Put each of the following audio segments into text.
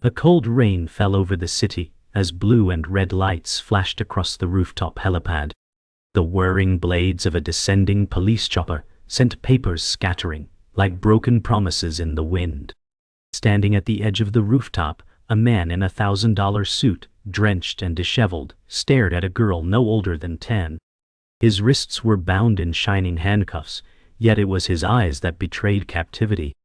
A cold rain fell over the city as blue and red lights flashed across the rooftop helipad. The whirring blades of a descending police chopper sent papers scattering like broken promises in the wind. Standing at the edge of the rooftop, a man in $1,000 suit, drenched and disheveled, stared at a girl no older than 10. His wrists were bound in shining handcuffs, yet it was his eyes that betrayed captivity.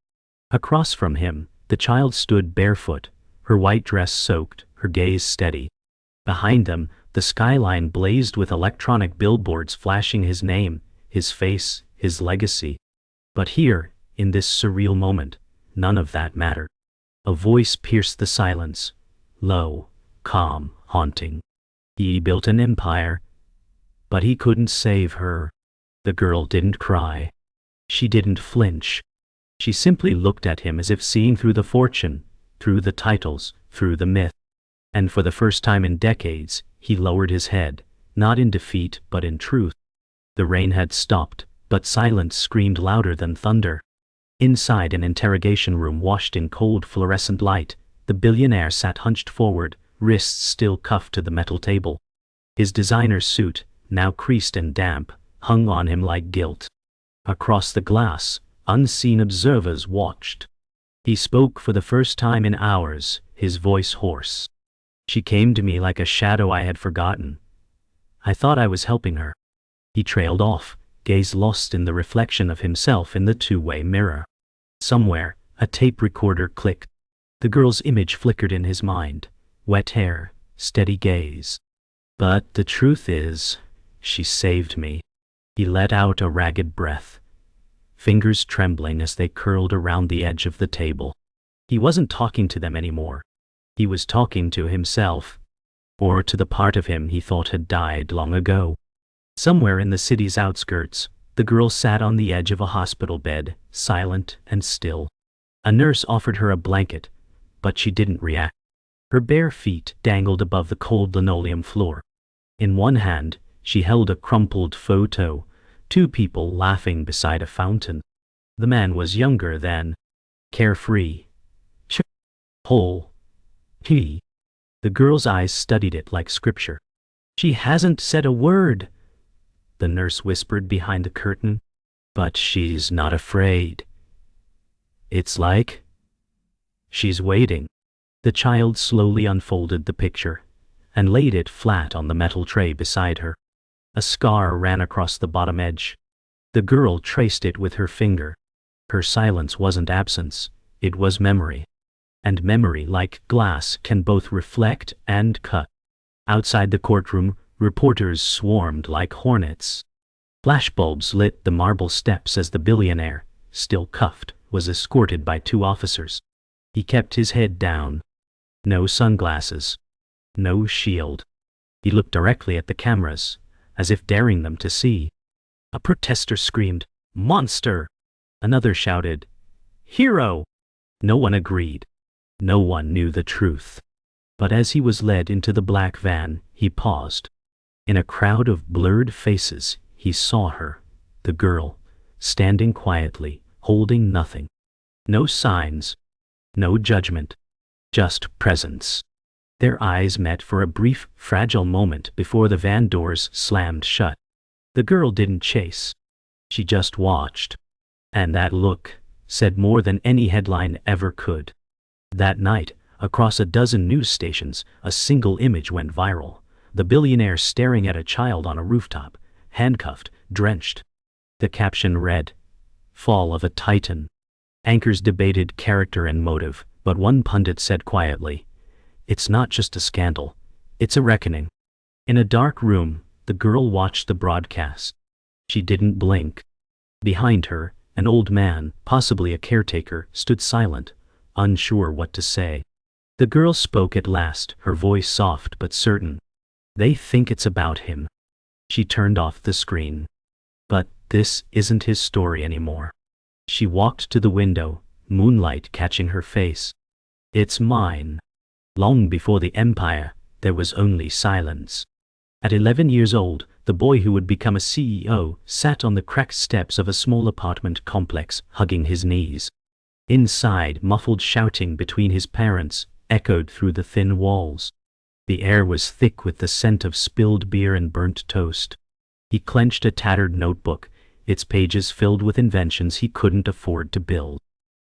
Across from him, the child stood barefoot, her white dress soaked, her gaze steady. Behind them, the skyline blazed with electronic billboards flashing his name, his face, his legacy. But here, in this surreal moment, none of that mattered. A voice pierced the silence, low, calm, haunting. He built an empire, but he couldn't save her. The girl didn't cry. She didn't flinch. She simply looked at him as if seeing through the fortune, through the titles, through the myth. And for the first time in decades, he lowered his head, not in defeat but in truth. The rain had stopped, but silence screamed louder than thunder. Inside an interrogation room washed in cold fluorescent light, the billionaire sat hunched forward, wrists still cuffed to the metal table. His designer suit, now creased and damp, hung on him like guilt. Across the glass, unseen observers watched. He spoke for the first time in hours, his voice hoarse. She came to me like a shadow I had forgotten. I thought I was helping her. He trailed off, gaze lost in the reflection of himself in the two-way mirror. Somewhere, a tape recorder clicked. The girl's image flickered in his mind. Wet hair, steady gaze. But the truth is, she saved me. He let out a ragged breath, fingers trembling as they curled around the edge of the table. He wasn't talking to them anymore. He was talking to himself, or to the part of him he thought had died long ago. Somewhere in the city's outskirts, the girl sat on the edge of a hospital bed, silent and still. A nurse offered her a blanket, but she didn't react. Her bare feet dangled above the cold linoleum floor. In one hand, she held a crumpled photo, two people laughing beside a fountain. The man was younger than, carefree, whole. The girl's eyes studied it like scripture. She hasn't said a word, the nurse whispered behind the curtain. But she's not afraid. It's like she's waiting. The child slowly unfolded the picture and laid it flat on the metal tray beside her. A scar ran across the bottom edge. The girl traced it with her finger. Her silence wasn't absence, it was memory. And memory, like glass, can both reflect and cut. Outside the courtroom, reporters swarmed like hornets. Flashbulbs lit the marble steps as the billionaire, still cuffed, was escorted by two officers. He kept his head down. No sunglasses. No shield. He looked directly at the cameras, as if daring them to see. A protester screamed, "Monster!" Another shouted, "Hero!" No one agreed. No one knew the truth. But as he was led into the black van, he paused. In a crowd of blurred faces, he saw her, the girl, standing quietly, holding nothing. No signs, no judgment, just presence. Their eyes met for a brief, fragile moment before the van doors slammed shut. The girl didn't chase. She just watched. And that look said more than any headline ever could. That night, across a dozen news stations, a single image went viral. The billionaire staring at a child on a rooftop, handcuffed, drenched. The caption read, "Fall of a Titan." Anchors debated character and motive, but one pundit said quietly, "It's not just a scandal, it's a reckoning." In a dark room, the girl watched the broadcast. She didn't blink. Behind her, an old man, possibly a caretaker, stood silent, unsure what to say. The girl spoke at last, her voice soft but certain. "They think it's about him." She turned off the screen. "But this isn't his story anymore." She walked to the window, moonlight catching her face. "It's mine." Long before the empire, there was only silence. At 11 years old, the boy who would become a CEO sat on the cracked steps of a small apartment complex, hugging his knees. Inside, muffled shouting between his parents, echoed through the thin walls. The air was thick with the scent of spilled beer and burnt toast. He clenched a tattered notebook, its pages filled with inventions he couldn't afford to build.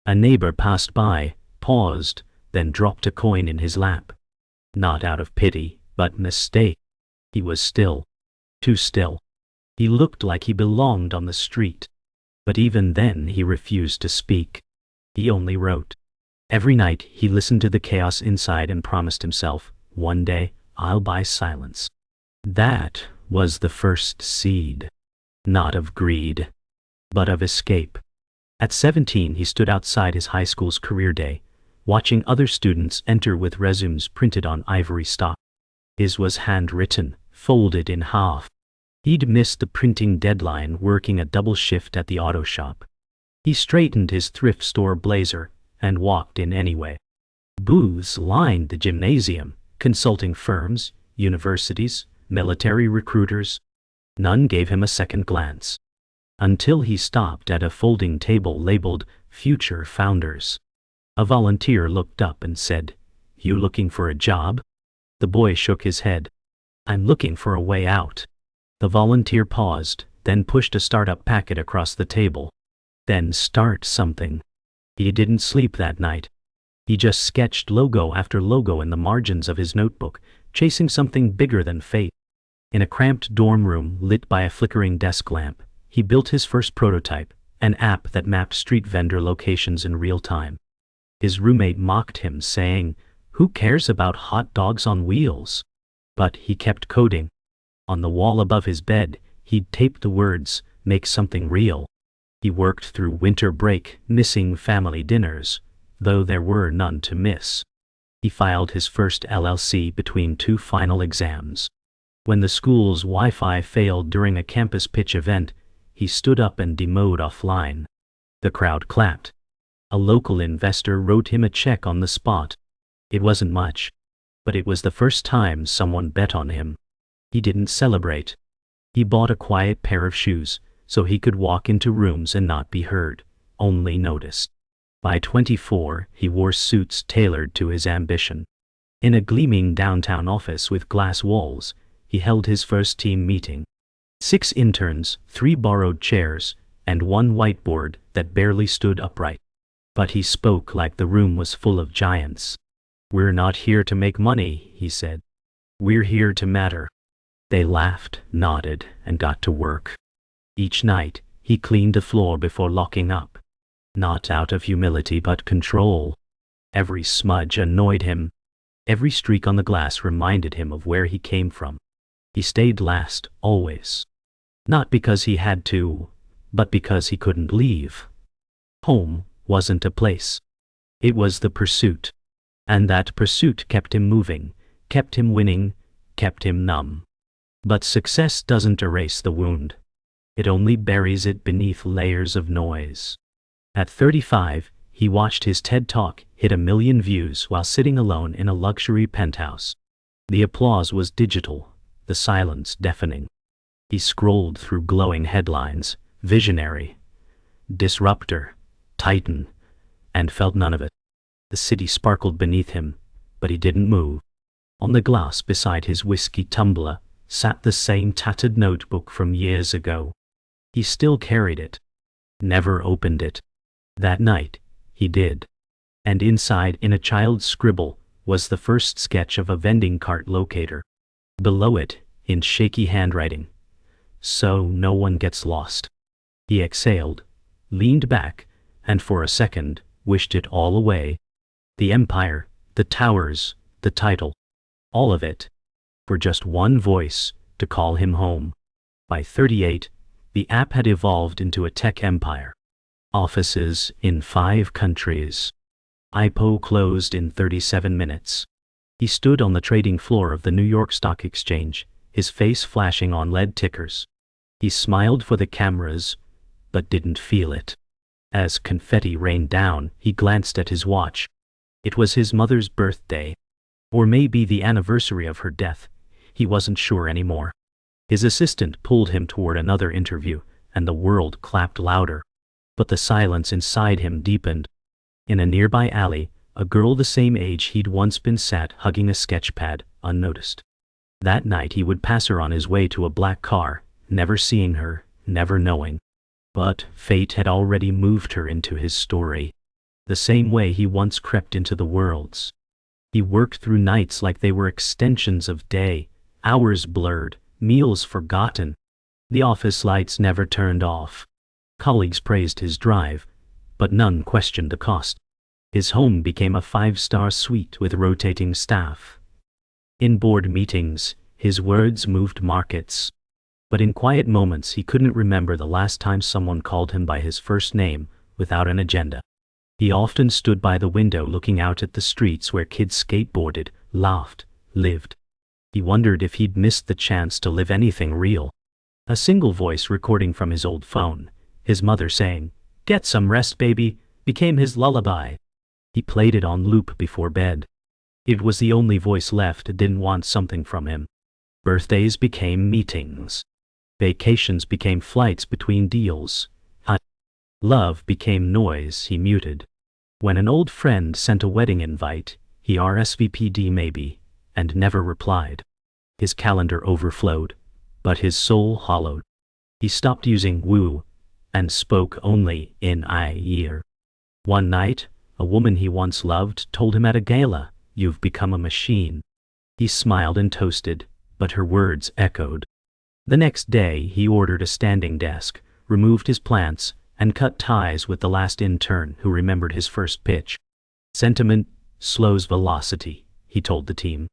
A neighbor passed by, paused, then dropped a coin in his lap. Not out of pity, but mistake. He was still. Too still. He looked like he belonged on the street. But even then he refused to speak. He only wrote. Every night he listened to the chaos inside and promised himself, one day I'll buy silence. That was the first seed. Not of greed, but of escape. At 17 he stood outside his high school's career day, watching other students enter with resumes printed on ivory stock. His was handwritten, folded in half. He'd missed the printing deadline working a double shift at the auto shop. He straightened his thrift store blazer and walked in anyway. Booths lined the gymnasium, consulting firms, universities, military recruiters. None gave him a second glance. Until he stopped at a folding table labeled Future Founders. A volunteer looked up and said, "You looking for a job?" The boy shook his head. "I'm looking for a way out." The volunteer paused, then pushed a startup packet across the table. Then start something. He didn't sleep that night. He just sketched logo after logo in the margins of his notebook, chasing something bigger than fate. In a cramped dorm room lit by a flickering desk lamp, he built his first prototype, an app that mapped street vendor locations in real time. His roommate mocked him, saying, "Who cares about hot dogs on wheels?" But he kept coding. On the wall above his bed, he'd taped the words, "Make something real." He worked through winter break, missing family dinners, though there were none to miss. He filed his first LLC between 2 final exams. When the school's Wi-Fi failed during a campus pitch event, he stood up and demoed offline. The crowd clapped. A local investor wrote him a check on the spot. It wasn't much, but it was the first time someone bet on him. He didn't celebrate. He bought a quiet pair of shoes, so he could walk into rooms and not be heard, only noticed. By 24, he wore suits tailored to his ambition. In a gleaming downtown office with glass walls, he held his first team meeting. 6 interns, 3 borrowed chairs, and 1 whiteboard that barely stood upright. But he spoke like the room was full of giants. "We're not here to make money," he said. "We're here to matter." They laughed, nodded, and got to work. Each night, he cleaned the floor before locking up. Not out of humility but control. Every smudge annoyed him. Every streak on the glass reminded him of where he came from. He stayed last, always. Not because he had to, but because he couldn't leave. Home wasn't a place. It was the pursuit. And that pursuit kept him moving, kept him winning, kept him numb. But success doesn't erase the wound. It only buries it beneath layers of noise. At 35, he watched his TED Talk hit 1 million views while sitting alone in a luxury penthouse. The applause was digital, the silence deafening. He scrolled through glowing headlines, visionary, disruptor, titan, and felt none of it. The city sparkled beneath him, but he didn't move. On the glass beside his whiskey tumbler sat the same tattered notebook from years ago. He still carried it, never opened it. That night, he did. And inside, in a child's scribble, was the first sketch of a vending cart locator. Below it, in shaky handwriting, "So no one gets lost." He exhaled, leaned back, and for a second, wished it all away. The empire, the towers, the title, all of it, for just one voice to call him home. By 38, the app had evolved into a tech empire. Offices in 5 countries. IPO closed in 37 minutes. He stood on the trading floor of the New York Stock Exchange, his face flashing on LED tickers. He smiled for the cameras, but didn't feel it. As confetti rained down, he glanced at his watch. It was his mother's birthday, or maybe the anniversary of her death. He wasn't sure anymore. His assistant pulled him toward another interview, and the world clapped louder. But the silence inside him deepened. In a nearby alley, a girl the same age he'd once been sat hugging a sketchpad, unnoticed. That night he would pass her on his way to a black car, never seeing her, never knowing. But fate had already moved her into his story, the same way he once crept into the world's. He worked through nights like they were extensions of day, hours blurred, meals forgotten. The office lights never turned off. Colleagues praised his drive, but none questioned the cost. His home became a 5-star suite with rotating staff. In board meetings, his words moved markets. But in quiet moments he couldn't remember the last time someone called him by his first name, without an agenda. He often stood by the window looking out at the streets where kids skateboarded, laughed, lived. He wondered if he'd missed the chance to live anything real. A single voice recording from his old phone, his mother saying, "Get some rest, baby," became his lullaby. He played it on loop before bed. It was the only voice left that didn't want something from him. Birthdays became meetings. Vacations became flights between deals. Love became noise he muted. When an old friend sent a wedding invite, he RSVP'd maybe, and never replied. His calendar overflowed, but his soul hollowed. He stopped using woo, and spoke only in I ear. One night, a woman he once loved told him at a gala, "You've become a machine." He smiled and toasted, but her words echoed. The next day he ordered a standing desk, removed his plants, and cut ties with the last intern who remembered his first pitch. "Sentiment slows velocity," he told the team.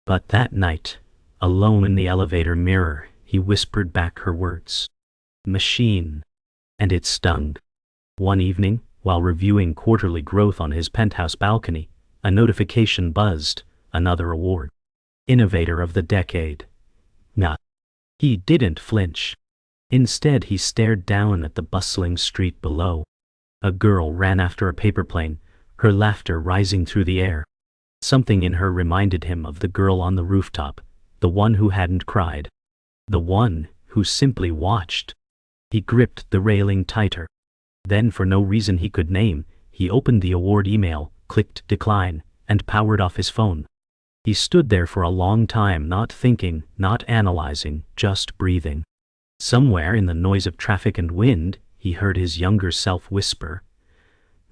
But that night, alone in the elevator mirror, he whispered back her words. "Machine." And it stung. One evening, while reviewing quarterly growth on his penthouse balcony, a notification buzzed, another award. Innovator of the decade. Nah. He didn't flinch. Instead he stared down at the bustling street below. A girl ran after a paper plane, her laughter rising through the air. Something in her reminded him of the girl on the rooftop, the one who hadn't cried. The one who simply watched. He gripped the railing tighter. Then, for no reason he could name, he opened the award email, clicked decline, and powered off his phone. He stood there for a long time, not thinking, not analyzing, just breathing. Somewhere in the noise of traffic and wind, he heard his younger self whisper,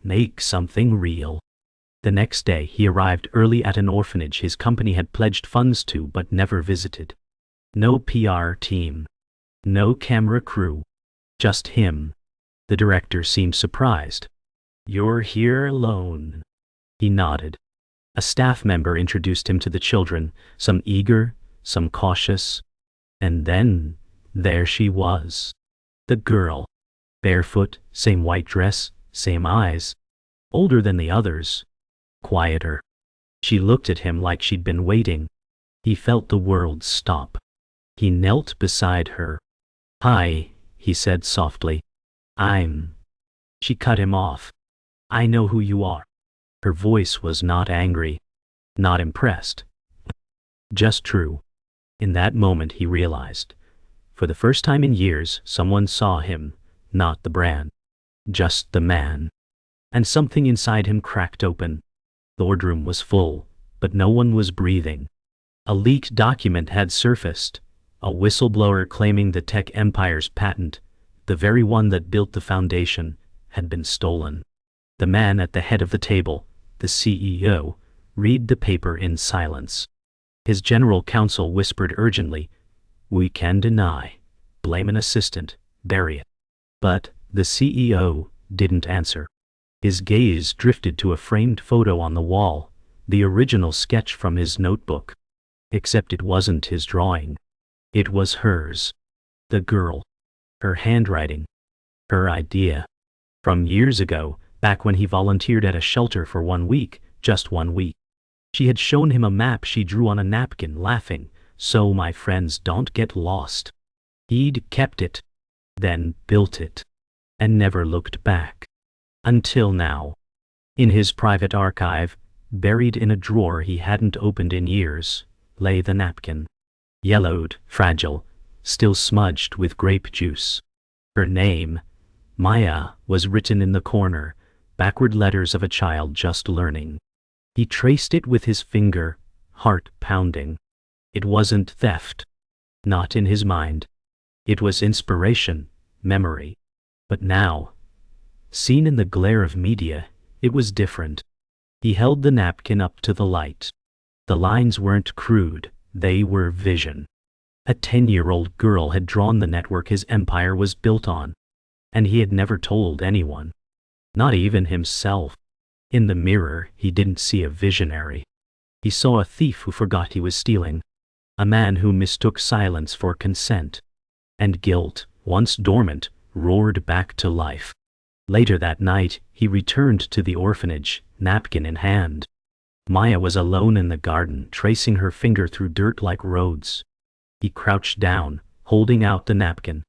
"Make something real." The next day he arrived early at an orphanage his company had pledged funds to but never visited. No PR team. No camera crew. Just him. The director seemed surprised. "You're here alone." He nodded. A staff member introduced him to the children, some eager, some cautious. And then, there she was. The girl. Barefoot, same white dress, same eyes. Older than the others. Quieter. She looked at him like she'd been waiting. He felt the world stop. He knelt beside her. "Hi," he said softly. She cut him off. "I know who you are." Her voice was not angry, not impressed. Just true. In that moment he realized, for the first time in years, someone saw him, not the brand, just the man. And something inside him cracked open. The boardroom was full, but no one was breathing. A leaked document had surfaced, a whistleblower claiming the tech empire's patent, the very one that built the foundation, had been stolen. The man at the head of the table, the CEO, read the paper in silence. His general counsel whispered urgently, "We can deny. Blame an assistant. Bury it." But the CEO didn't answer. His gaze drifted to a framed photo on the wall, the original sketch from his notebook. Except it wasn't his drawing. It was hers. The girl. Her handwriting. Her idea. From years ago, back when he volunteered at a shelter for 1 week, just 1 week. She had shown him a map she drew on a napkin, laughing, "So my friends don't get lost." He'd kept it, then built it, and never looked back. Until now. In his private archive, buried in a drawer he hadn't opened in years, lay the napkin. Yellowed, fragile, still smudged with grape juice. Her name, Maya, was written in the corner, backward letters of a child just learning. He traced it with his finger, heart pounding. It wasn't theft. Not in his mind. It was inspiration, memory. But now, seen in the glare of media, it was different. He held the napkin up to the light. The lines weren't crude, they were vision. A 10-year-old girl had drawn the network his empire was built on. And he had never told anyone. Not even himself. In the mirror, he didn't see a visionary. He saw a thief who forgot he was stealing. A man who mistook silence for consent. And guilt, once dormant, roared back to life. Later that night, he returned to the orphanage, napkin in hand. Maya was alone in the garden, tracing her finger through dirt like roads. He crouched down, holding out the napkin.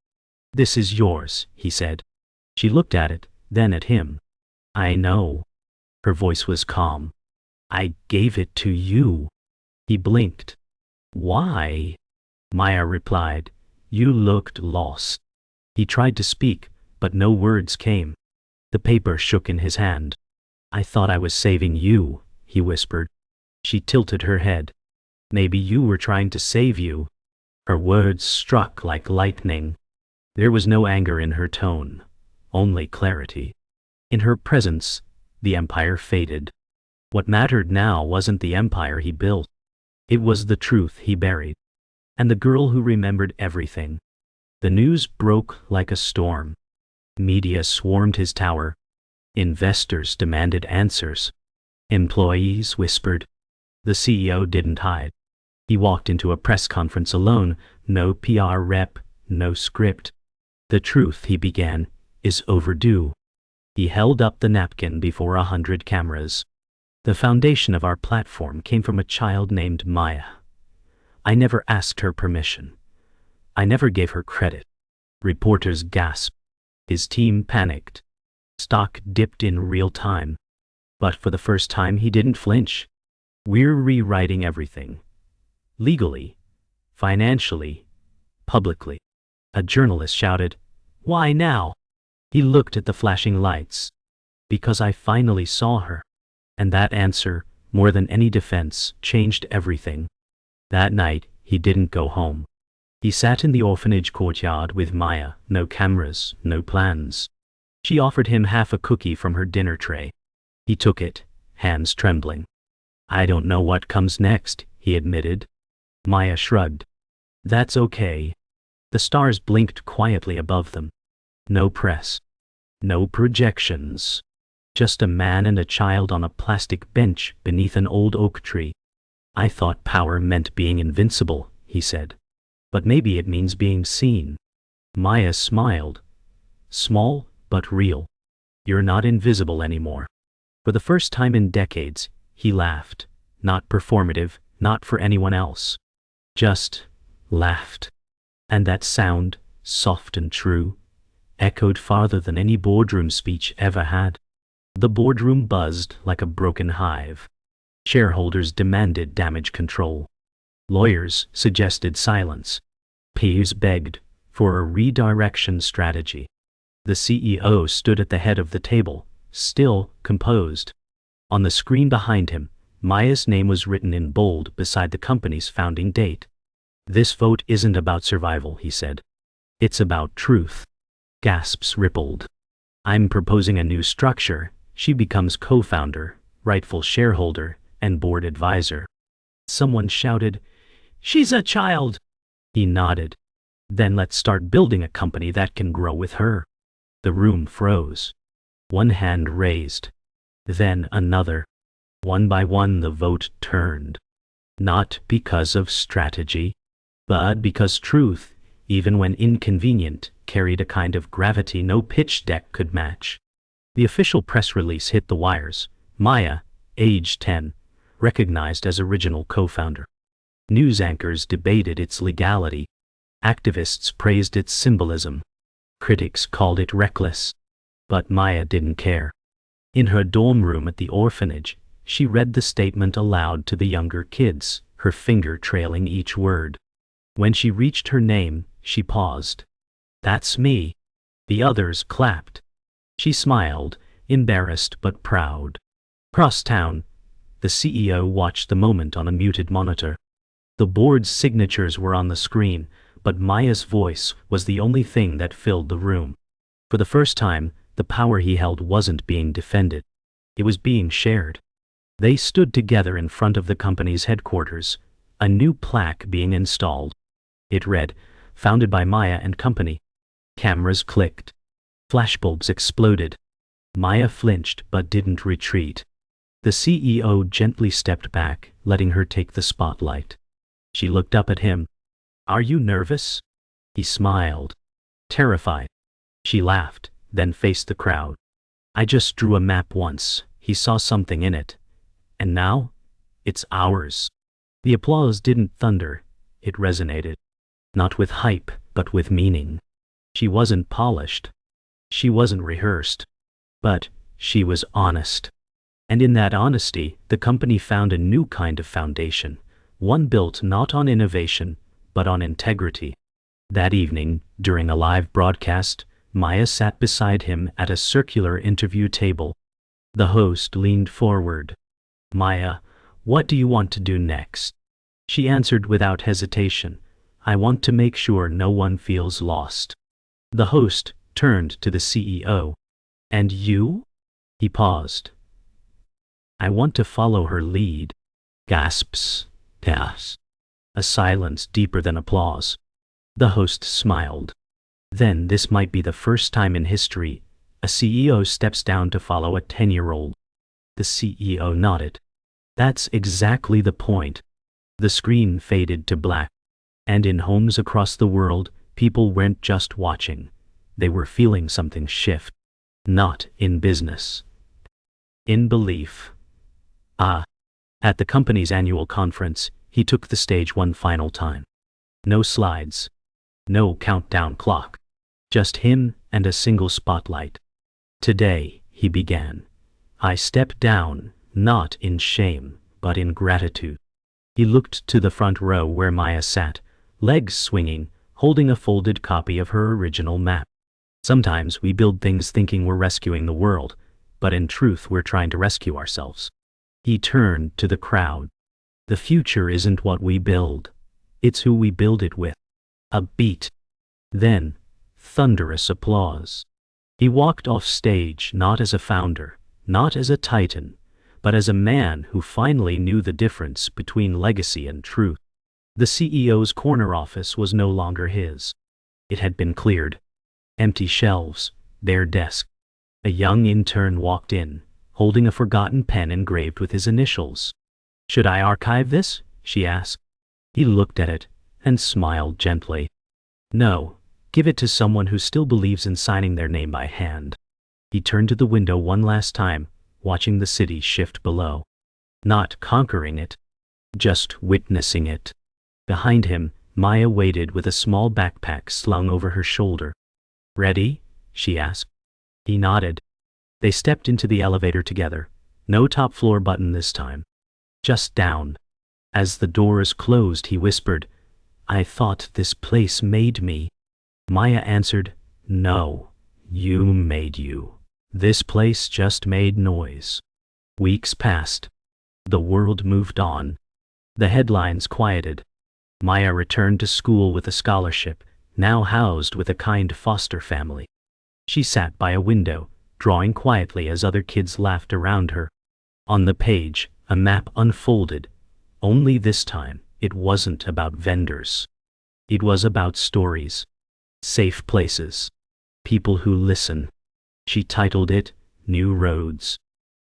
"This is yours," he said. She looked at it, then at him. "I know." Her voice was calm. "I gave it to you." He blinked. "Why?" Maya replied. "You looked lost." He tried to speak, but no words came. The paper shook in his hand. "I thought I was saving you," he whispered. She tilted her head. "Maybe you were trying to save you." Her words struck like lightning. There was no anger in her tone, only clarity. In her presence, the empire faded. What mattered now wasn't the empire he built. It was the truth he buried. And the girl who remembered everything. The news broke like a storm. Media swarmed his tower. Investors demanded answers. Employees whispered. The CEO didn't hide. He walked into a press conference alone, no PR rep, no script. "The truth," he began, "is overdue." He held up the napkin before 100 cameras. "The foundation of our platform came from a child named Maya. I never asked her permission. I never gave her credit." Reporters gasped. His team panicked. Stock dipped in real time. But for the first time he didn't flinch. "We're rewriting everything. Legally, financially, publicly." A journalist shouted, "Why now?" He looked at the flashing lights. "Because I finally saw her." And that answer, more than any defense, changed everything. That night, he didn't go home. He sat in the orphanage courtyard with Maya, no cameras, no plans. She offered him half a cookie from her dinner tray. He took it, hands trembling. "I don't know what comes next," he admitted. Maya shrugged. "That's okay." The stars blinked quietly above them. No press. No projections. Just a man and a child on a plastic bench beneath an old oak tree. "I thought power meant being invincible," he said. "But maybe it means being seen." Maya smiled. Small, but real. "You're not invisible anymore." For the first time in decades, he laughed. Not performative, not for anyone else. Just laughed. And that sound, soft and true, echoed farther than any boardroom speech ever had. The boardroom buzzed like a broken hive. Shareholders demanded damage control. Lawyers suggested silence. Peers begged for a redirection strategy. The CEO stood at the head of the table, still composed. On the screen behind him, Maya's name was written in bold beside the company's founding date. "This vote isn't about survival," he said. "It's about truth." Gasps rippled. "I'm proposing a new structure." She becomes co-founder, rightful shareholder, and board advisor. Someone shouted, "She's a child!" He nodded. "Then let's start building a company that can grow with her." The room froze. One hand raised. Then another. One by one the vote turned. Not because of strategy, but because truth, even when inconvenient, carried a kind of gravity no pitch deck could match. The official press release hit the wires. Maya, age 10, recognized as original co-founder. News anchors debated its legality. Activists praised its symbolism. Critics called it reckless. But Maya didn't care. In her dorm room at the orphanage, she read the statement aloud to the younger kids, her finger trailing each word. When she reached her name, she paused. "That's me." The others clapped. She smiled, embarrassed but proud. Across town, The CEO watched the moment on a muted monitor. The board's signatures were on the screen, but Maya's voice was the only thing that filled the room. For the first time, the power he held wasn't being defended. It was being shared. They stood together in front of the company's headquarters, a new plaque being installed. It read, "Founded by Maya and Company." Cameras clicked. Flashbulbs exploded. Maya flinched but didn't retreat. The CEO gently stepped back, letting her take the spotlight. She looked up at him. "Are you nervous?" He smiled. "Terrified." She laughed, then faced the crowd. "I just drew a map once." He saw something in it. "And now? It's ours." The applause didn't thunder, it resonated. Not with hype, but with meaning. She wasn't polished. She wasn't rehearsed. But she was honest. And in that honesty, the company found a new kind of foundation, one built not on innovation, but on integrity. That evening, during a live broadcast, Maya sat beside him at a circular interview table. The host leaned forward. "Maya, what do you want to do next?" She answered without hesitation, "I want to make sure no one feels lost." The host turned to the CEO. "And you?" He paused. "I want to follow her lead." Gasps. Gasps. A silence deeper than applause. The host smiled. "Then this might be the first time in history a CEO steps down to follow a 10-year-old. The CEO nodded. "That's exactly the point." The screen faded to black. And in homes across the world, people weren't just watching. They were feeling something shift. Not in business. In belief. At the company's annual conference, he took the stage one final time. No slides. No countdown clock. Just him and a single spotlight. "Today," he began, "I step down, not in shame, but in gratitude." He looked to the front row where Maya sat, legs swinging, holding a folded copy of her original map. Sometimes we build things thinking we're rescuing the world, but in truth we're trying to rescue ourselves. He turned to the crowd. "The future isn't what we build. It's who we build it with." A beat. Then, thunderous applause. He walked off stage not as a founder, not as a titan, but as a man who finally knew the difference between legacy and truth. The CEO's corner office was no longer his. It had been cleared. Empty shelves, bare desk. A young intern walked in, holding a forgotten pen engraved with his initials. "Should I archive this?" she asked. He looked at it and smiled gently. "No, give it to someone who still believes in signing their name by hand." He turned to the window one last time, watching the city shift below. Not conquering it, just witnessing it. Behind him, Maya waited with a small backpack slung over her shoulder. "Ready?" she asked. He nodded. They stepped into the elevator together. No top floor button this time. Just down. As the doors closed, he whispered, "I thought this place made me." Maya answered, "No, you made you. This place just made noise." Weeks passed. The world moved on. The headlines quieted. Maya returned to school with a scholarship, now housed with a kind foster family. She sat by a window, drawing quietly as other kids laughed around her. On the page, a map unfolded. Only this time, it wasn't about vendors. It was about stories. Safe places. People who listen. She titled it, New Roads.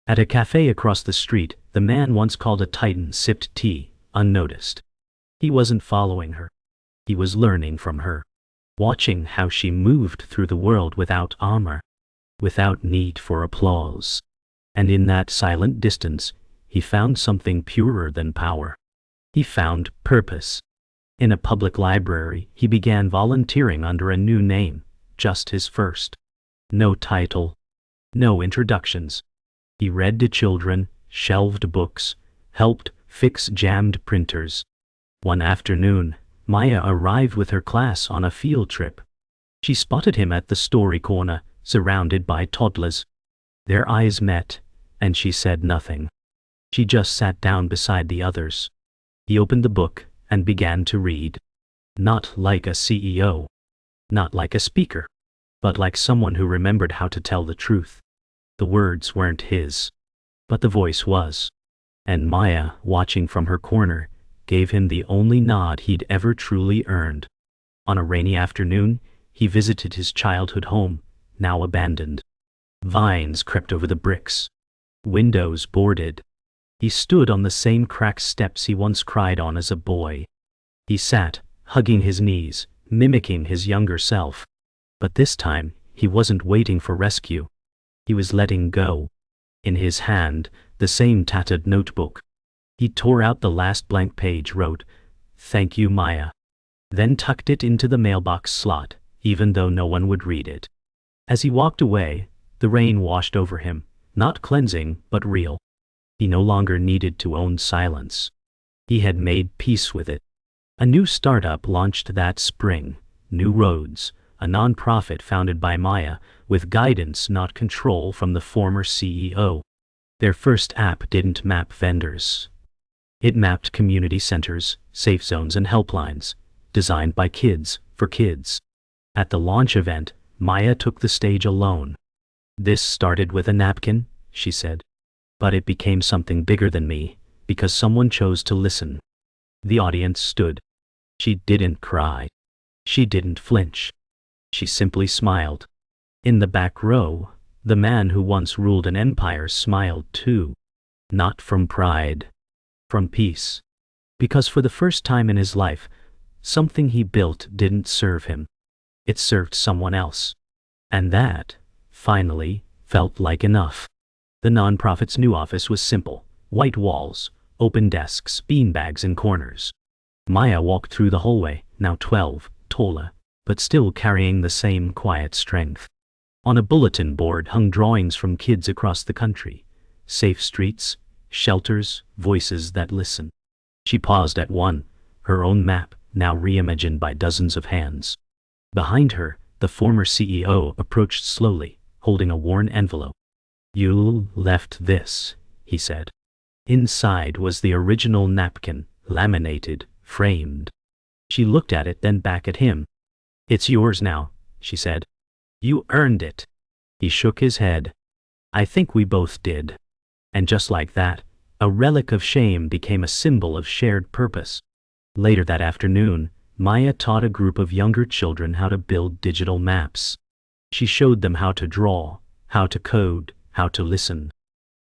At a cafe across the street, the man once called a titan sipped tea, unnoticed. He wasn't following her. He was learning from her. Watching how she moved through the world without armor. Without need for applause. And in that silent distance, he found something purer than power. He found purpose. In a public library, he began volunteering under a new name, just his first. No title. No introductions. He read to children, shelved books, helped fix jammed printers. One afternoon, Maya arrived with her class on a field trip. She spotted him at the story corner, surrounded by toddlers. Their eyes met, and she said nothing. She just sat down beside the others. He opened the book and began to read. Not like a CEO. Not like a speaker. But like someone who remembered how to tell the truth. The words weren't his. But the voice was. And Maya, watching from her corner, gave him the only nod he'd ever truly earned. On a rainy afternoon, he visited his childhood home, now abandoned. Vines crept over the bricks. Windows boarded. He stood on the same cracked steps he once cried on as a boy. He sat, hugging his knees, mimicking his younger self. But this time, he wasn't waiting for rescue. He was letting go. In his hand, the same tattered notebook. He tore out the last blank page, wrote, "Thank you, Maya." Then tucked it into the mailbox slot, even though no one would read it. As he walked away, the rain washed over him, not cleansing, but real. He no longer needed to own silence. He had made peace with it. A new startup launched that spring, New Roads, a non-profit founded by Maya, with guidance not control from the former CEO. Their first app didn't map vendors. It mapped community centers, safe zones and helplines, designed by kids, for kids. At the launch event, Maya took the stage alone. "This started with a napkin," she said. "But it became something bigger than me, because someone chose to listen." The audience stood. She didn't cry. She didn't flinch. She simply smiled. In the back row, the man who once ruled an empire smiled too. Not from pride. From peace. Because for the first time in his life, something he built didn't serve him. It served someone else. And that, finally, felt like enough. The nonprofit's new office was simple. White walls, open desks, beanbags in corners. Maya walked through the hallway, now 12, taller, but still carrying the same quiet strength. On a bulletin board hung drawings from kids across the country. Safe streets, shelters, voices that listen. She paused at one, her own map, now reimagined by dozens of hands. Behind her, the former CEO approached slowly, holding a worn envelope. "You left this," he said. Inside was the original napkin, laminated, framed. She looked at it, then back at him. "It's yours now," she said. "You earned it." He shook his head. "I think we both did." And just like that, a relic of shame became a symbol of shared purpose. Later that afternoon, Maya taught a group of younger children how to build digital maps. She showed them how to draw, how to code, how to listen.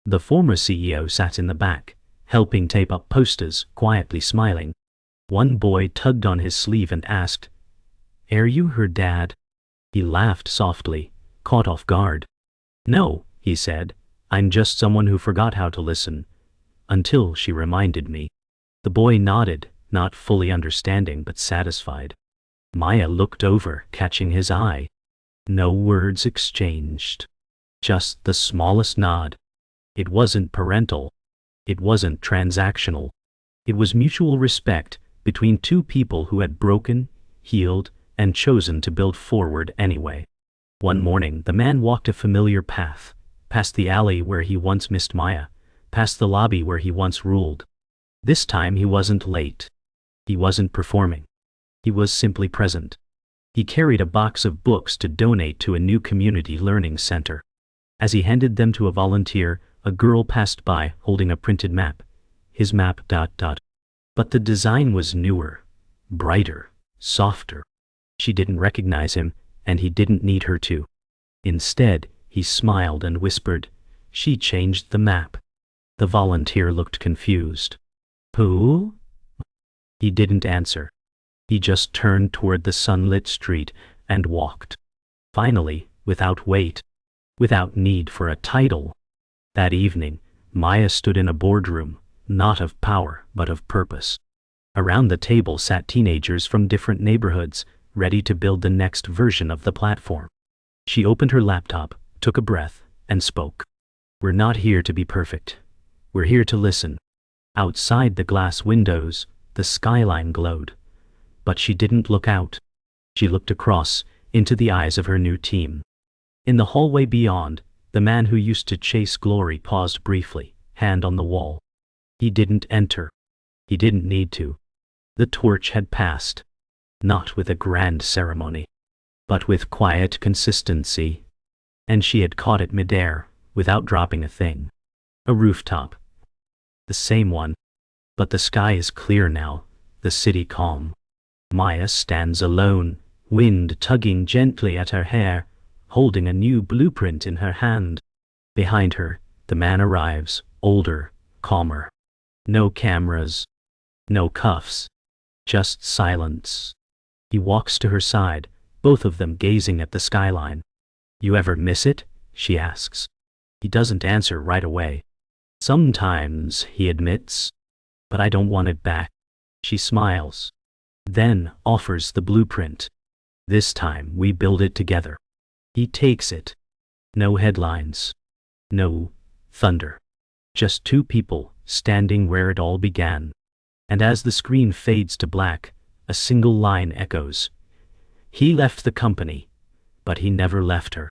The former CEO sat in the back, helping tape up posters, quietly smiling. One boy tugged on his sleeve and asked, "Are you her dad?" He laughed softly, caught off guard. "No," he said, "I'm just someone who forgot how to listen. Until she reminded me." The boy nodded, not fully understanding but satisfied. Maya looked over, catching his eye. No words exchanged. Just the smallest nod. It wasn't parental. It wasn't transactional. It was mutual respect between two people who had broken, healed, and chosen to build forward anyway. One morning, the man walked a familiar path, past the alley where he once missed Maya, past the lobby where he once ruled. This time he wasn't late. He wasn't performing. He was simply present. He carried a box of books to donate to a new community learning center. As he handed them to a volunteer, a girl passed by holding a printed map. His map ... But the design was newer, brighter, softer. She didn't recognize him, and he didn't need her to. Instead, he smiled and whispered, "She changed the map." The volunteer looked confused. "Who?" He didn't answer. He just turned toward the sunlit street and walked. Finally, without weight, without need for a title. That evening, Maya stood in a boardroom, not of power, but of purpose. Around the table sat teenagers from different neighborhoods, ready to build the next version of the platform. She opened her laptop, took a breath, and spoke. "We're not here to be perfect. We're here to listen." Outside the glass windows, the skyline glowed. But she didn't look out. She looked across, into the eyes of her new team. In the hallway beyond, the man who used to chase glory paused briefly, hand on the wall. He didn't enter. He didn't need to. The torch had passed, not with a grand ceremony, but with quiet consistency, and she had caught it midair, without dropping a thing. A rooftop. The same one. But the sky is clear now, the city calm. Maya stands alone, wind tugging gently at her hair, holding a new blueprint in her hand. Behind her, the man arrives, older, calmer. No cameras, no cuffs, just silence. He walks to her side, both of them gazing at the skyline. "You ever miss it?" she asks. He doesn't answer right away. "Sometimes," he admits, "but I don't want it back." She smiles, then offers the blueprint. "This time we build it together." He takes it. No headlines. No thunder. Just two people standing where it all began. And as the screen fades to black, a single line echoes. "He left the company, but he never left her."